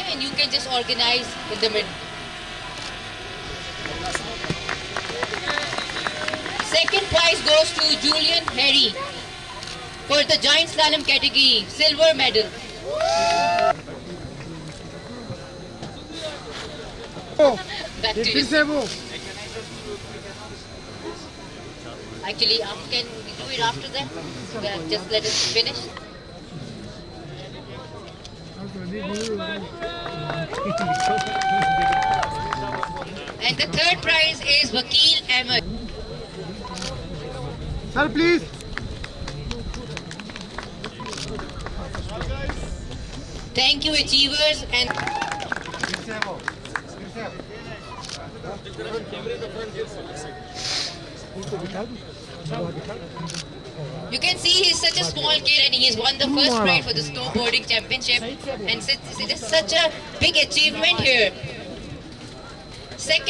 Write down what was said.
and you can just organize in the middle. Second prize goes to Julian Harry for the giant slalom category, silver medal. Back to you. Actually, can we do it after that? Just let us finish. And the third prize is Vakil Ahmed. Sir, please. Thank you, achievers, and you can see he's such a small kid and he has won the first prize for the snowboarding championship, and it's such a big achievement here. Second